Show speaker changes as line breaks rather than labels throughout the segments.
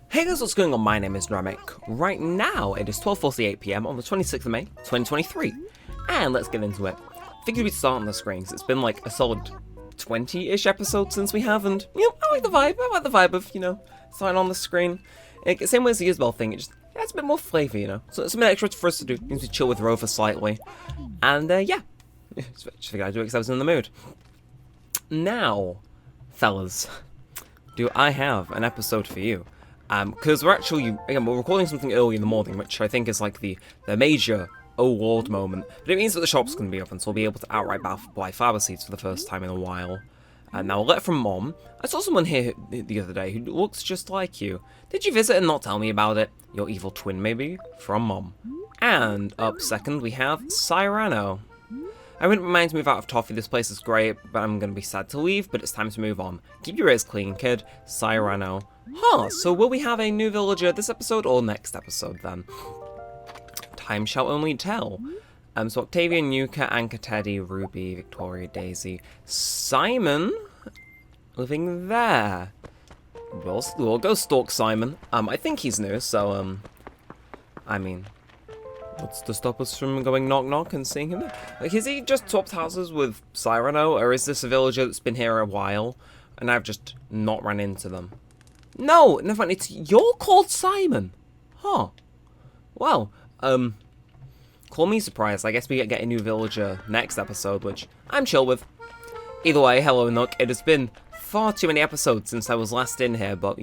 Hey guys, what's going on? My name is Neremik. Right now, it is 12:48 PM on the 26th of May, 2023. And let's get into it. Figured we'd start on the screen, because it's been like a solid 20-ish episodes since we have, and, I like the vibe. I like the vibe of, starting on the screen. Same way as the Isabel thing, it just adds a bit more flavour, So it's something extra for us to do. Means we chill with Rover slightly. And, yeah. Just figured I'd do it because I was in the mood. Now, fellas, do I have an episode for you? Because we're recording something early in the morning, which I think is like the major oh lord moment. But it means that the shop's going to be open, so we'll be able to outright buy flower seeds for the first time in a while. Now, a letter from Mom. I saw someone here the other day who looks just like you. Did you visit and not tell me about it? Your evil twin, maybe? From Mom. And up second, we have Cyrano. I wouldn't mind to move out of Toffee, this place is great, but I'm going to be sad to leave, but it's time to move on. Keep your ears clean, kid. Cyrano. Huh, so will we have a new villager this episode or next episode then? Time shall only tell. So Octavia, Nuka, Anka, Teddy, Ruby, Victoria, Daisy, Simon, living there. We'll go stalk Simon. I think he's new, so, what's to stop us from going knock knock and seeing him there? Like, has he just swapped houses with Cyrano, or is this a villager that's been here a while, and I've just not run into them? No, never mind, you're called Simon. Huh. Well, call me surprised. I guess we get a new villager next episode, which I'm chill with. Either way, hello Nook. It has been far too many episodes since I was last in here, but,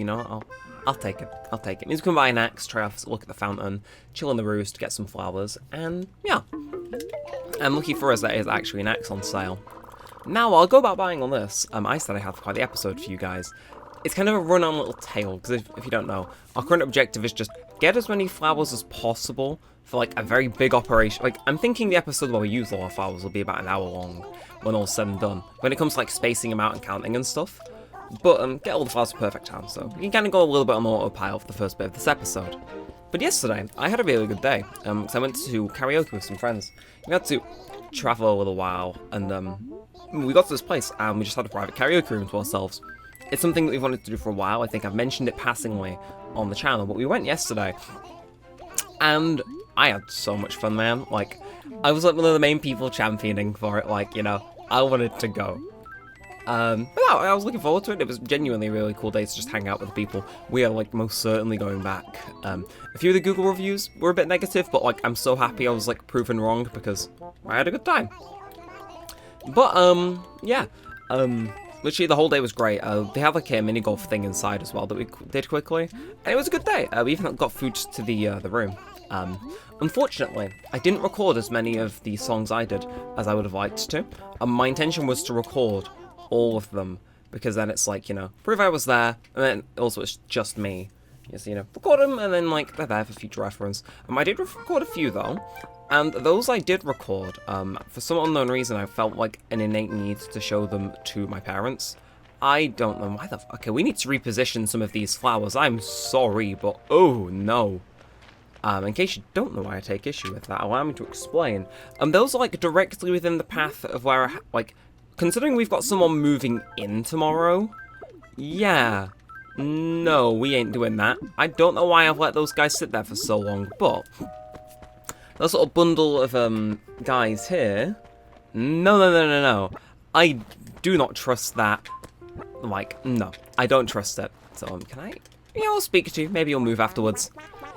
I'll take it. I'll take it. Means we can buy an axe, try off, look at the fountain, chill on the roost, get some flowers, and yeah. And lucky for us, that is actually an axe on sale. Now, I'll go about buying on this. I said I have quite the episode for you guys. It's kind of a run-on little tale, because if you don't know, our current objective is just get as many flowers as possible for, like, a very big operation. Like, I'm thinking the episode where we use all our flowers will be about an hour long, when all's said and done. When it comes to, like, spacing them out and counting and stuff. But, get all the flowers at perfect time, so we can kind of go a little bit on the autopilot for the first bit of this episode. But yesterday, I had a really good day, because I went to karaoke with some friends. We had to travel a little while, and, we got to this place, and we just had a private karaoke room to ourselves. It's something that we've wanted to do for a while. I think I've mentioned it passingly on the channel, but we went yesterday, and I had so much fun, man. Like, I was like one of the main people championing for it, like, I wanted to go. But no, I was looking forward to it. It was genuinely a really cool day to just hang out with the people. We are, like, most certainly going back. A few of the Google reviews were a bit negative, but, like, I'm so happy I was, like, proven wrong because I had a good time. But, yeah. Literally, the whole day was great. They have, like, a mini-golf thing inside as well that we did quickly. And it was a good day. We even got food to the room. Unfortunately, I didn't record as many of the songs I did as I would have liked to. My intention was to record all of them, because then it's like, prove I was there, and then also it's just me. Yes, record them, and then, like, they're there for future reference. I did record a few, though. And those I did record, for some unknown reason, I felt like an innate need to show them to my parents. I don't know why okay, we need to reposition some of these flowers. I'm sorry, but oh no. In case you don't know why I take issue with that, allow me to explain. Those are, like, directly within the path of where considering we've got someone moving in tomorrow, yeah. No, we ain't doing that. I don't know why I've let those guys sit there for so long, but that little bundle of, guys here. No. I do not trust that. Like, no. I don't trust it. So, can I? Yeah, I'll speak to you. Maybe you'll move afterwards.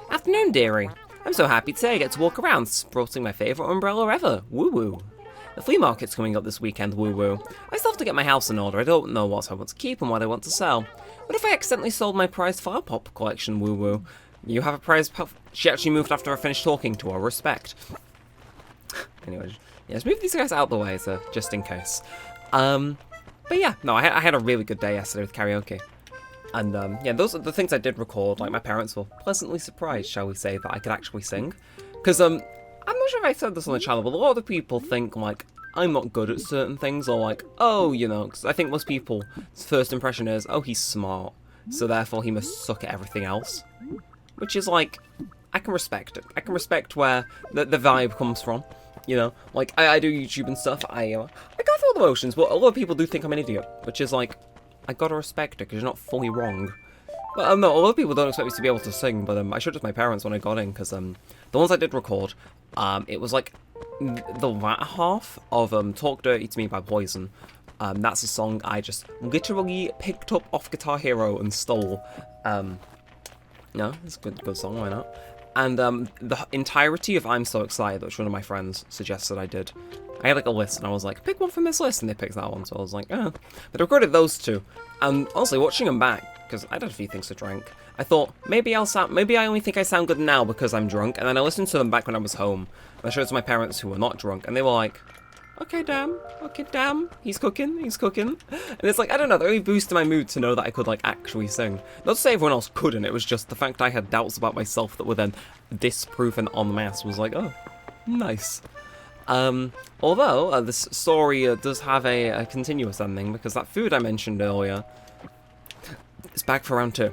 Afternoon, dearie. I'm so happy today I get to walk around sporting my favourite umbrella ever. Woo-woo. The flea market's coming up this weekend, woo-woo. I still have to get my house in order. I don't know what I want to keep and what I want to sell. What if I accidentally sold my prized flower pop collection, woo-woo? You have a prize puff. She actually moved after I finished talking to her. Respect. Anyway, yeah, let's move these guys out the way, so just in case. But yeah, no, I had a really good day yesterday with karaoke. And, yeah, those are the things I did record. Like, my parents were pleasantly surprised, shall we say, that I could actually sing. Because, I'm not sure if I said this on the channel, but a lot of people think, like, I'm not good at certain things, or like, oh, because I think most people's first impression is, oh, he's smart, so therefore he must suck at everything else. Which is, like, I can respect it. I can respect where the vibe comes from, Like, I do YouTube and stuff, I go through all the motions, but a lot of people do think I'm an idiot, which is, like, I gotta respect it, because you're not fully wrong. But no, a lot of people don't expect me to be able to sing, but I showed it to my parents when I got in, because the ones I did record, it was like the latter half of Talk Dirty to Me by Poison. That's a song I just literally picked up off Guitar Hero and stole. No, it's a good song, why not? And the entirety of I'm So Excited, which one of my friends suggested I did. I had like a list, and I was like, pick one from this list, and they picked that one, so I was like, oh. But I recorded those two, and honestly, watching them back, because I had a few things to drink, I thought, maybe I only think I sound good now because I'm drunk, and then I listened to them back when I was home, and I showed it to my parents who were not drunk, and they were like, okay, damn, he's cooking, and it's like, I don't know, that really boosted my mood to know that I could, like, actually sing. Not to say everyone else couldn't, it was just the fact I had doubts about myself that were then disproven en masse was like, oh, nice. Although, this story does have a continuous ending, because that food I mentioned earlier is back for round 2.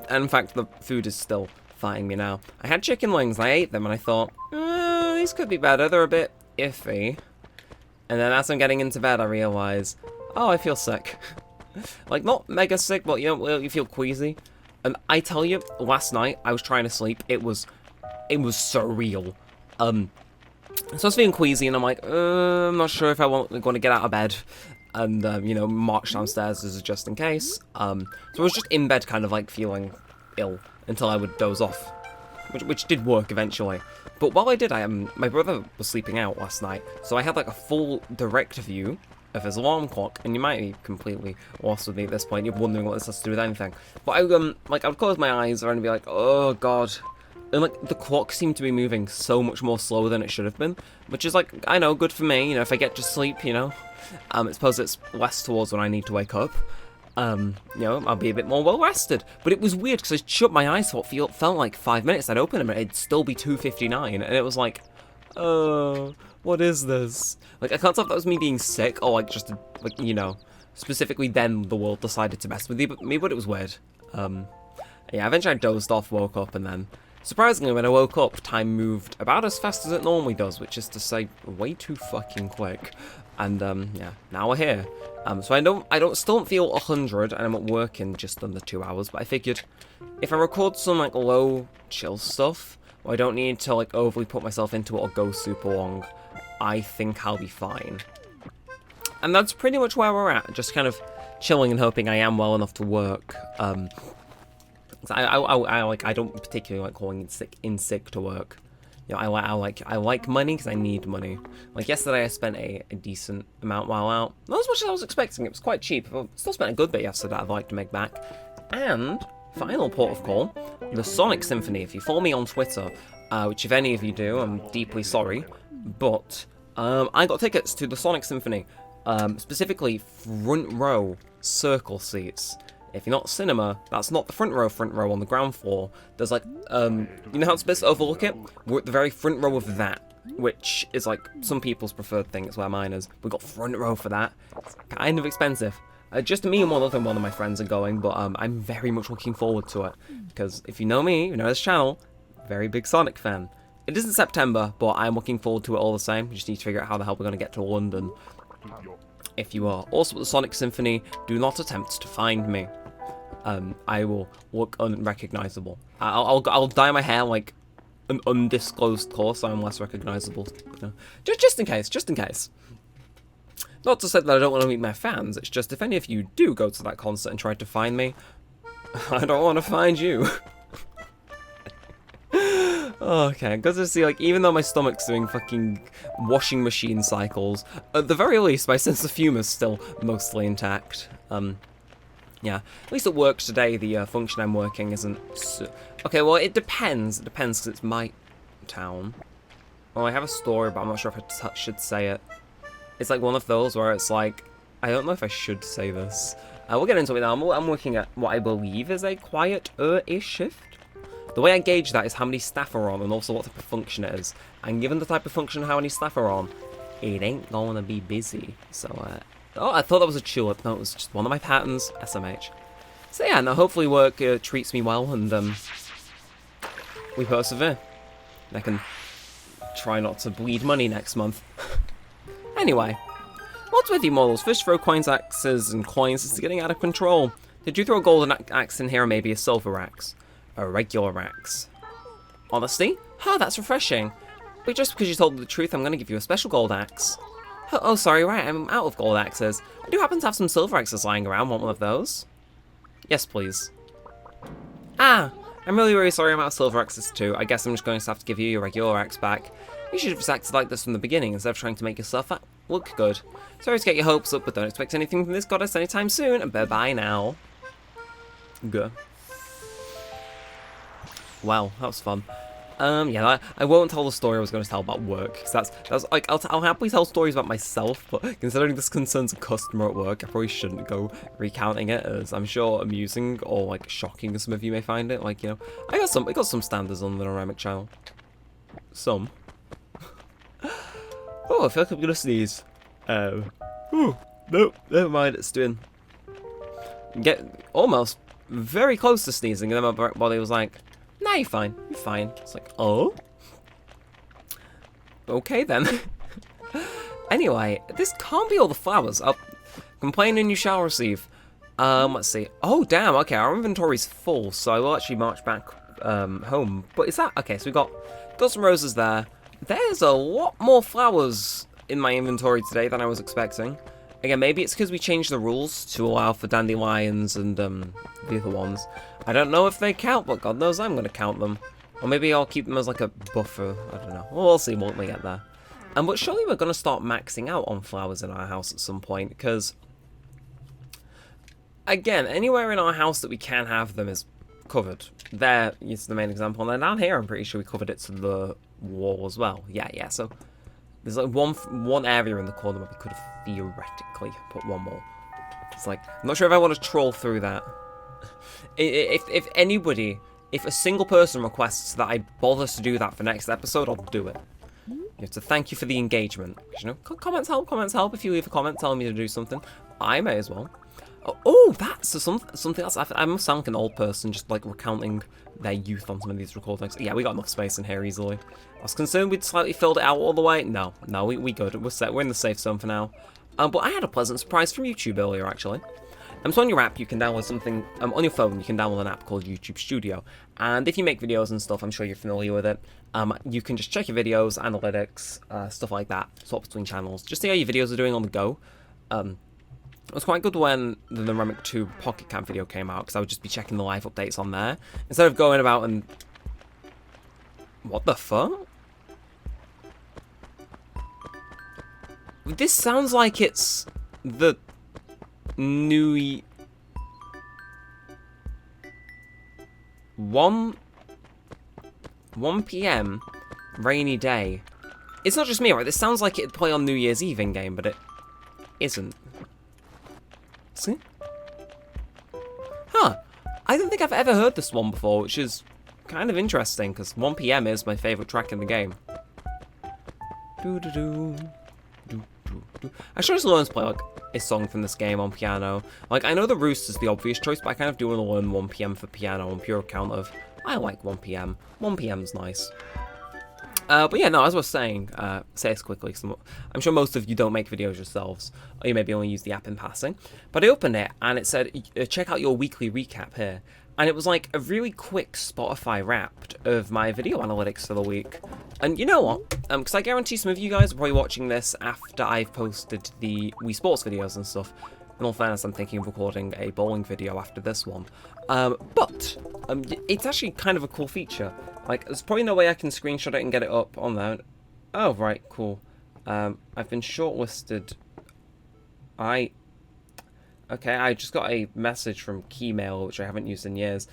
And in fact, the food is still fighting me now. I had chicken wings, and I ate them, and I thought, these could be better, they're a bit iffy. And then as I'm getting into bed, I realise, oh, I feel sick. Like, not mega sick, but, you know, you feel queasy. And I tell you, last night, I was trying to sleep, it was surreal. So I was feeling queasy, and I'm like, I'm not sure if I want to get out of bed. And, you know, march downstairs as just in case. So I was just in bed kind of, like, feeling ill until I would doze off. Which did work eventually. But while I did, my brother was sleeping out last night, so I had like a full direct view of his alarm clock, and you might be completely lost with me at this point, you're wondering what this has to do with anything. But I would close my eyes and be like, oh god. And like, the clock seemed to be moving so much more slower than it should have been, which is like, I know, good for me, you know, if I get to sleep, you know. I suppose it's less towards when I need to wake up. You know, I'll be a bit more well-rested. But it was weird, because I shut my eyes for what felt like 5 minutes. I'd open them, and it'd still be 2:59, and it was like, oh, what is this? Like, I can't tell if that was me being sick, or like, just, like, you know, specifically then the world decided to mess with me, but it was weird. Yeah, eventually I dozed off, woke up, and then, surprisingly, when I woke up, time moved about as fast as it normally does, which is to say, way too fucking quick. And, yeah, now we're here. So I still don't feel 100, and I'm at work in just under 2 hours, but I figured if I record some, like, low, chill stuff, where I don't need to, like, overly put myself into it or go super long, I think I'll be fine. And that's pretty much where we're at, just kind of chilling and hoping I am well enough to work. I don't particularly like calling in sick to work. You know, I like money because I need money. Like yesterday, I spent a decent amount while out. Not as much as I was expecting. It was quite cheap. I still spent a good bit yesterday. I'd like to make back. And final port of call, the Sonic Symphony. If you follow me on Twitter, which if any of you do, I'm deeply sorry, but I got tickets to the Sonic Symphony, specifically front row circle seats. If you're not cinema, that's not the front row on the ground floor. There's like, you know how it's supposed to overlook it? We're at the very front row of that, which is like some people's preferred thing. It's where mine is. We got front row for that. It's kind of expensive. Just me and one of my friends are going, but I'm very much looking forward to it. Because if you know me, you know this channel, very big Sonic fan. It is in September, but I'm looking forward to it all the same. We just need to figure out how the hell we're going to get to London. If you are also at the Sonic Symphony, do not attempt to find me. I will look unrecognizable. I'll dye my hair like an undisclosed colour, so I'm less recognizable. Just in case. Not to say that I don't want to meet my fans. It's just if any of you do go to that concert and try to find me, I don't want to find you. Okay, because to see, like, even though my stomach's doing fucking washing machine cycles, at the very least, my sense of humour's still mostly intact. Yeah, at least at work today, the function I'm working isn't okay, well, it depends. It depends, because it's my town. Well, I have a story, but I'm not sure if I should say it. It's like one of those where it's like, I don't know if I should say this. We'll get into it now. I'm working at what I believe is a quiet-ish shift. The way I gauge that is how many staff are on, and also what type of function it is. And given the type of function and how many staff are on, it ain't going to be busy. So, oh, I thought that was a tulip. No, it was just one of my patterns. SMH. So yeah, now hopefully work treats me well, and we persevere. I can try not to bleed money next month. Anyway, what's with you models? Fish throw coins, axes, and coins is getting out of control. Did you throw a golden axe in here or maybe a silver axe? A regular axe. Honesty? Huh, that's refreshing. But just because you told the truth, I'm going to give you a special gold axe. Oh, sorry, right, I'm out of gold axes. I do happen to have some silver axes lying around. Want one of those? Yes, please. Ah, I'm really, really sorry I'm out of silver axes too. I guess I'm just going to have to give you your regular axe back. You should have just acted like this from the beginning instead of trying to make yourself look good. Sorry to get your hopes up, but don't expect anything from this goddess anytime soon. And bye-bye now. Good. Wow, that was fun. Yeah, I won't tell the story I was going to tell about work, because that's like, I'll happily tell stories about myself, but considering this concerns a customer at work, I probably shouldn't go recounting it, as I'm sure amusing or, like, shocking as some of you may find it. Like, you know, I got some standards on the Neremik channel. Some. Oh, I feel like I'm gonna sneeze. Nope, never mind, it's doing... Get almost very close to sneezing, and then my body was like, nah, you're fine. You're fine. It's like, oh? Okay, then. Anyway, this can't be all the flowers. Complain and you shall receive. Let's see. Oh, damn. Okay, our inventory's full, so I will actually march back home. But is that... Okay, so we got some roses there. There's a lot more flowers in my inventory today than I was expecting. Again, maybe it's because we changed the rules to allow for dandelions and the other ones. I don't know if they count, but God knows I'm going to count them. Or maybe I'll keep them as like a buffer. I don't know. We'll see when we get there. But surely we're going to start maxing out on flowers in our house at some point, because... Again, anywhere in our house that we can have them is covered. There is the main example. And then down here, I'm pretty sure we covered it to the wall as well. Yeah, so... There's like one area in the corner where we could have theoretically put one more. It's like, I'm not sure if I want to troll through that. If anybody, if a single person requests that I bother to do that for next episode, I'll do it. You have to thank you for the engagement. You know, comments help. If you leave a comment telling me to do something, I may as well. Oh, that's something else. I must sound like an old person just like recounting their youth on some of these recordings. Yeah, we got enough space in here easily. I was concerned we'd slightly filled it out all the way. No, we good. We're set. We're in the safe zone for now. But I had a pleasant surprise from YouTube earlier, actually. So on your app, you can download something, on your phone, you can download an app called YouTube Studio. And if you make videos and stuff, I'm sure you're familiar with it. You can just check your videos, analytics, stuff like that, swap between channels, just see how your videos are doing on the go. It was quite good when the Neremik 2 Pocket Camp video came out, because I would just be checking the live updates on there, instead of going about and... What the fuck? This sounds like it's the new... 1 PM, rainy day. It's not just me, right? This sounds like it'd play on New Year's Eve in-game, but it isn't. See? Huh. I don't think I've ever heard this one before, which is kind of interesting, because 1 PM is my favourite track in the game. I should just learn to play, like, a song from this game on piano. Like, I know the Roost is the obvious choice, but I kind of do want to learn 1 PM for piano on pure account of, I like 1 PM. 1 PM's nice. But yeah, no, as I was saying, say this quickly, because I'm sure most of you don't make videos yourselves, or you maybe only use the app in passing. But I opened it, and it said, check out your weekly recap here. And it was like a really quick Spotify Wrapped of my video analytics for the week. And you know what? Because I guarantee some of you guys are probably watching this after I've posted the Wii Sports videos and stuff. In all fairness, I'm thinking of recording a bowling video after this one. But it's actually kind of a cool feature. Like, there's probably no way I can screenshot it and get it up on there. Oh, right, cool. I've been shortlisted. Okay, I just got a message from Keymail, which I haven't used in years.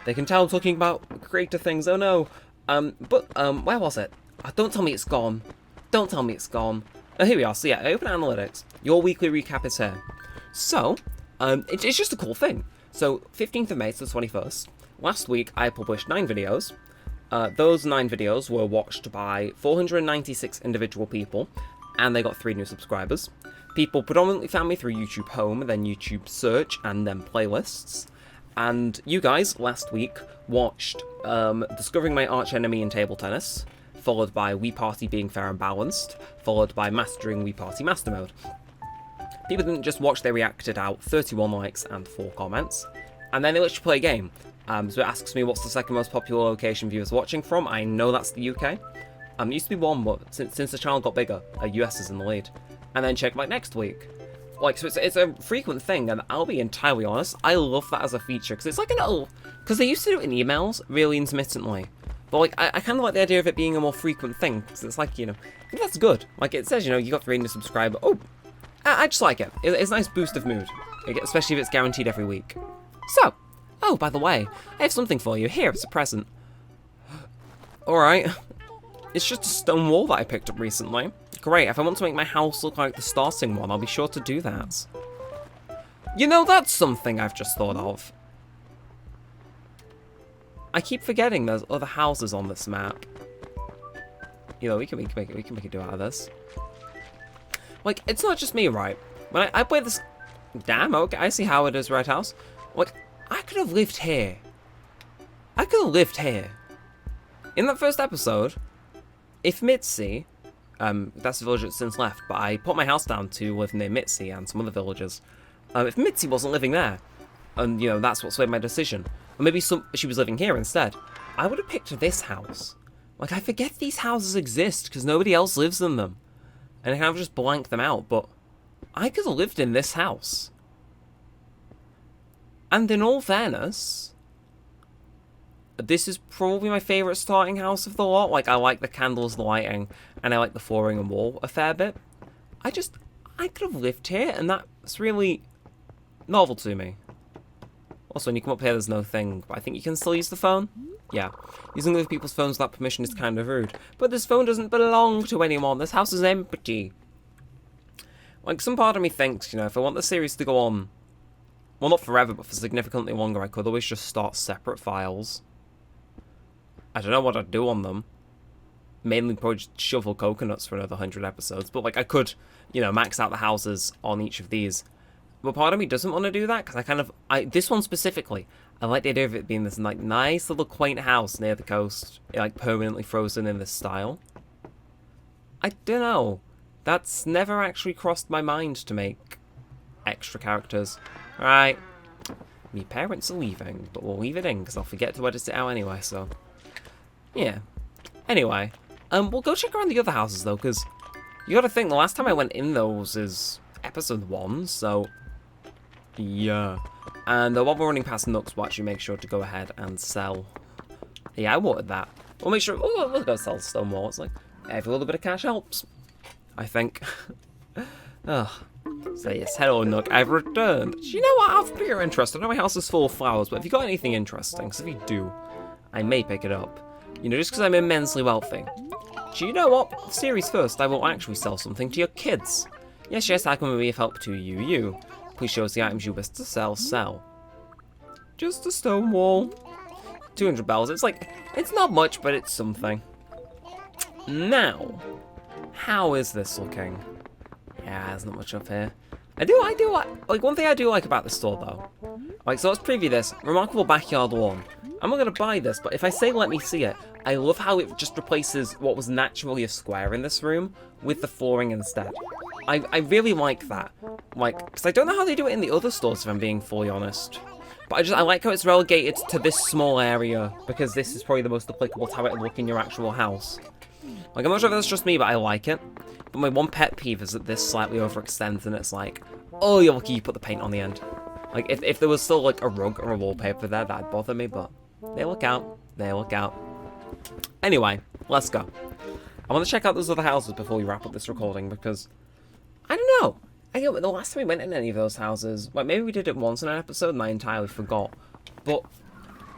They can tell I'm talking about creative things, oh no. Where was it? Don't tell me it's gone. Don't tell me it's gone. Oh, here we are. So yeah, open analytics. Your weekly recap is here. So, it's just a cool thing. So, 15th of May to the 21st. Last week, I published 9 videos. Those 9 videos were watched by 496 individual people, and they got 3 new subscribers. People predominantly found me through YouTube Home, then YouTube Search, and then Playlists. And you guys, last week, watched Discovering My Arch Enemy in Table Tennis, followed by Wii Party Being Fair and Balanced, followed by Mastering Wii Party Master Mode. people didn't just watch, they reacted out, 31 likes and 4 comments. And then they literally play a game. So it asks me what's the second most popular location viewers watching from. I know that's the UK. It used to be one, but since the channel got bigger, US is in the lead. And then check like next week. Like, so it's a frequent thing, and I'll be entirely honest, I love that as a feature, because it's like a little... Because they used to do it in emails, really intermittently. But, like, I kind of like the idea of it being a more frequent thing, because it's like, you know, I think that's good. Like, it says, you know, you got 300 subscribers. Oh, I just like it. It's a nice boost of mood, especially if it's guaranteed every week. So, oh, by the way, I have something for you. Here, it's a present. Alright. It's just a stone wall that I picked up recently. Great, if I want to make my house look like the starting one, I'll be sure to do that. You know, that's something I've just thought of. I keep forgetting there's other houses on this map. You know, we can make it do out of this. Like, it's not just me, right? When I play this... Damn, okay, I see how it is, Red House. Like, I could have lived here. I could have lived here. In that first episode, if Mitzi... that's the village that's since left, but I put my house down to live near Mitzi and some other villagers. If Mitzi wasn't living there, and, you know, that's what swayed my decision, or maybe she was living here instead, I would have picked this house. Like, I forget these houses exist, because nobody else lives in them. And I kind of just blank them out, but I could have lived in this house. And in all fairness, this is probably my favourite starting house of the lot. Like, I like the candles, the lighting, and I like the flooring and wall a fair bit. I could have lived here, and that's really novel to me. Also, when you come up here, there's no thing, but I think you can still use the phone. Yeah, using other people's phones without permission is kind of rude. But this phone doesn't belong to anyone. This house is empty. Like, some part of me thinks, you know, if I want the series to go on, well, not forever, but for significantly longer, I could always just start separate files. I don't know what I'd do on them. Mainly probably just shovel coconuts for another 100 episodes. But, like, I could, you know, max out the houses on each of these. But part of me doesn't want to do that, because this one specifically, I like the idea of it being this, like, nice little quaint house near the coast, like, permanently frozen in this style. I don't know. That's never actually crossed my mind to make extra characters. Right. My parents are leaving, but we'll leave it in, because I'll forget to edit it out anyway, so... Yeah. Anyway, we'll go check around the other houses, though, because you gotta think, the last time I went in those is episode 1, so... Yeah. And while we're running past Nooks, we'll actually make sure to go ahead and sell... Yeah, I wanted that. We'll make sure... We'll go sell stone wall. It's like, every little bit of cash helps. I think. Ugh. So yes, hello Nook, I've returned. Do you know what? I've pure interest. I know my house is full of flowers, but if you got anything interesting, because if you do, I may pick it up. You know, just because I'm immensely wealthy. Do you know what? Series first, I will actually sell something to your kids. Yes, I can be of help to you. Please show us the items you wish to sell. Just a stone wall. 200 bells. It's like, it's not much, but it's something. Now, how is this looking? Yeah, there's not much up here. I do like, one thing I do like about this store, though. Like, so let's preview this. Remarkable backyard lawn. I'm not going to buy this, but if I say let me see it, I love how it just replaces what was naturally a square in this room with the flooring instead. I really like that. Like, because I don't know how they do it in the other stores, if I'm being fully honest. But I like how it's relegated to this small area, because this is probably the most applicable to how it would look in your actual house. Like, I'm not sure if that's just me, but I like it. But my one pet peeve is that this slightly overextends, and it's like, oh, you're lucky you put the paint on the end. Like, if there was still, like, a rug or a wallpaper there, that'd bother me, but they look out. They look out. Anyway, let's go. I want to check out those other houses before we wrap up this recording, because, I don't know. The last time we went in any of those houses, well, maybe we did it once in an episode, and I entirely forgot. But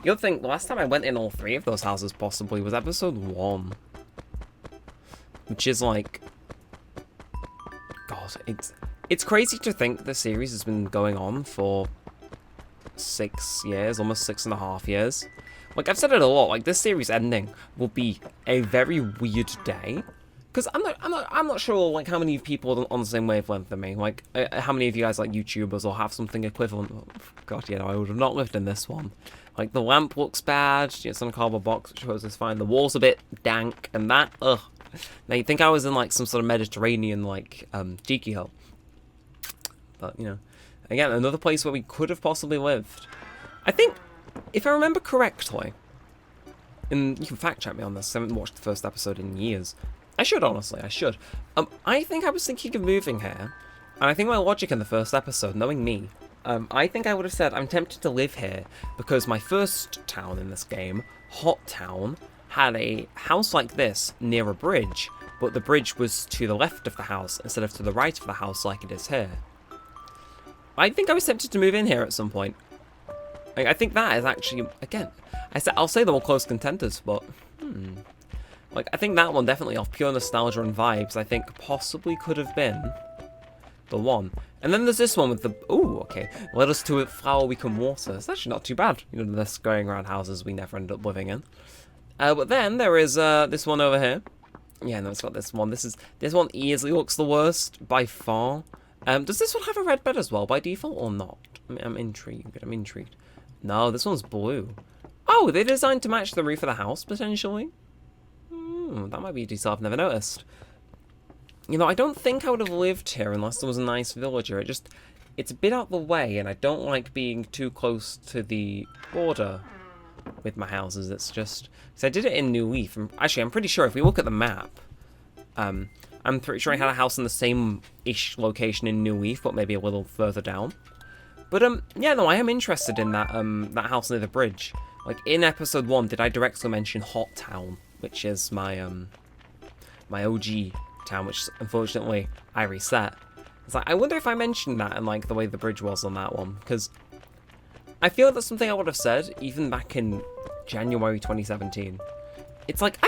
the other thing, the last time I went in all 3 of those houses, possibly, was episode 1. Which is like... God, it's crazy to think the series has been going on for 6 years, almost 6.5 years. Like, I've said it a lot, like, this series ending will be a very weird day. Because I'm not sure, like, how many people are on the same wavelength than me. Like, how many of you guys like YouTubers or have something equivalent? Oh, God, I would have not lived in this one. Like, the lamp looks bad. It's on a cardboard box, which shows is fine. The wall's a bit dank, and that, ugh. Now, you'd think I was in, like, some sort of Mediterranean, like, tiki hut. But, you know, again, another place where we could have possibly lived. I think, if I remember correctly, and you can fact check me on this, I haven't watched the first episode in years. I should, honestly, I should. I think I was thinking of moving here, and I think my logic in the first episode, knowing me, I think I would have said I'm tempted to live here because my first town in this game, Hot Town, had a house like this near a bridge, but the bridge was to the left of the house instead of to the right of the house like it is here. I think I was tempted to move in here at some point. I think that is actually, again, I'll say they're all close contenders, but, like, I think that one definitely, off pure nostalgia and vibes, I think possibly could have been the one. And then there's this one with the, ooh, okay, led us to a flower we can water. It's actually not too bad, you know, this going around houses we never end up living in. But then there is this one over here. Yeah, no, it's got this one. This one easily looks the worst by far. Does this one have a red bed as well by default or not? I'm intrigued. No, this one's blue. Oh, they're designed to match the roof of the house, potentially? That might be a detail I've never noticed. You know, I don't think I would have lived here unless there was a nice villager. It's a bit out the way, and I don't like being too close to the border with my houses. It's just... because I did it in New Leaf. Actually, I'm pretty sure if we look at the map, I'm pretty sure I had a house in the same-ish location in New Leaf, but maybe a little further down. But, yeah, no, I am interested in that, that house near the bridge. Like, in episode 1, did I directly mention Hot Town, which is my, my OG town, which, unfortunately, I reset. It's like, I wonder if I mentioned that and, like, the way the bridge was on that one, because I feel that's something I would have said, even back in January 2017. It's like,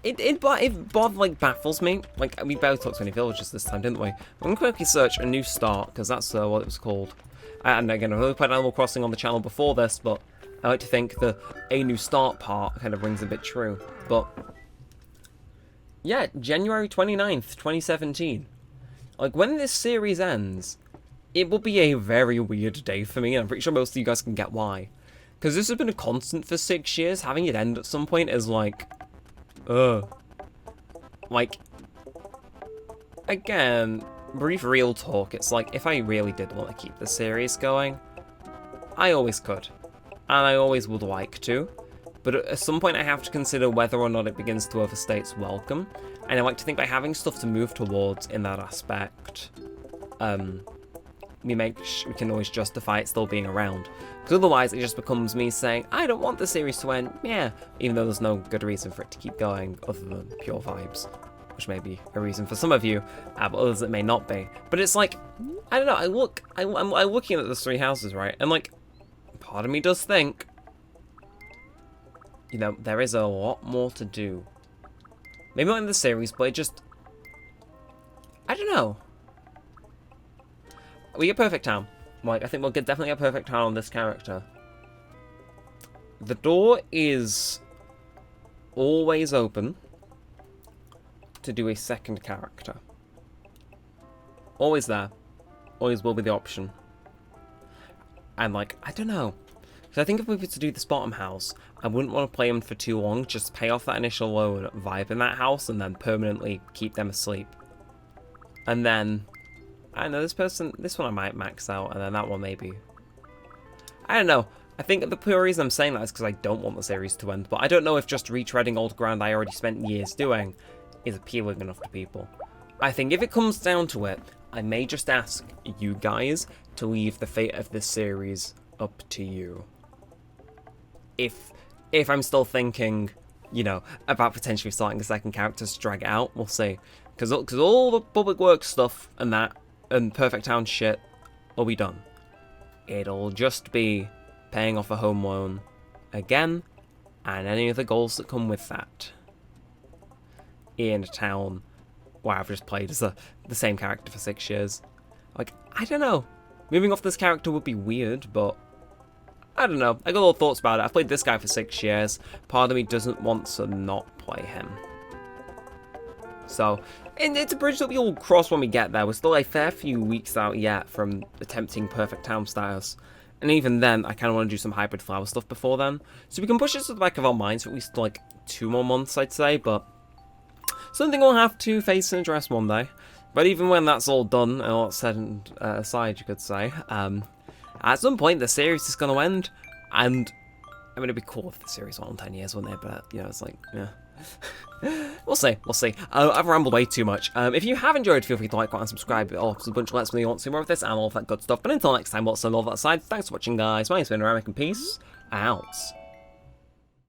it like, baffles me. Like, we barely talked to any villagers this time, didn't we? I'm going to quickly search A New Start, because that's what it was called. And again, I've only played Animal Crossing on the channel before this, but I like to think the A New Start part kind of rings a bit true. But, yeah, January 29th, 2017. Like, when this series ends, it will be a very weird day for me, and I'm pretty sure most of you guys can get why. Because this has been a constant for 6 years, having it end at some point is like... Like... Again... brief real talk, it's like, if I really did want to keep the series going, I always could. And I always would like to. But at some point I have to consider whether or not it begins to overstay its welcome. And I like to think by having stuff to move towards in that aspect, we can always justify it still being around. Because otherwise it just becomes me saying, I don't want the series to end, yeah, even though there's no good reason for it to keep going other than pure vibes. Which may be a reason for some of you, but others it may not be. But it's like, I don't know, I'm looking at those 3 houses, right? And like, part of me does think, you know, there is a lot more to do. Maybe not in the series, but it just, I don't know. We get Perfect Town. Like, I think we'll definitely get Perfect Town on this character. The door is always open to do a second character. Always there. Always will be the option. And like, I don't know. Because I think if we were to do this bottom house, I wouldn't want to play them for too long, just pay off that initial loan, vibe in that house, and then permanently keep them asleep. And then, I don't know, this one I might max out, and then that one maybe. I don't know. I think the pure reason I'm saying that is because I don't want the series to end, but I don't know if just retreading old ground I already spent years doing is appealing enough to people. I think if it comes down to it, I may just ask you guys to leave the fate of this series up to you. If I'm still thinking, you know, about potentially starting a second character to drag it out, we'll see. Because all the public works stuff and that, and Perfect Town shit, will be done. It'll just be paying off a home loan again, and any other goals that come with that. In a town where I've just played as the same character for 6 years. Like, I don't know. Moving off this character would be weird, but I don't know. I got all thoughts about it. I've played this guy for 6 years. Part of me doesn't want to not play him. So, and it's a bridge that we all cross when we get there. We're still a fair few weeks out yet from attempting Perfect Town status. And even then, I kind of want to do some hybrid flower stuff before then. So we can push this to the back of our minds for at least like 2 more months, I'd say, but something we'll have to face and address one day. But even when that's all done, and all said and aside, you could say, at some point the series is going to end, and I mean, it'd be cool if the series went on 10 years, wouldn't it? But, you know, it's like, yeah. We'll see, we'll see. I've rambled way too much. If you have enjoyed, feel free to like, comment, and subscribe. It all a bunch of lets me know you want to see more of this and all of that good stuff. But until next time, what's on all that side? Thanks for watching, guys. My name's been Neremik, and peace out.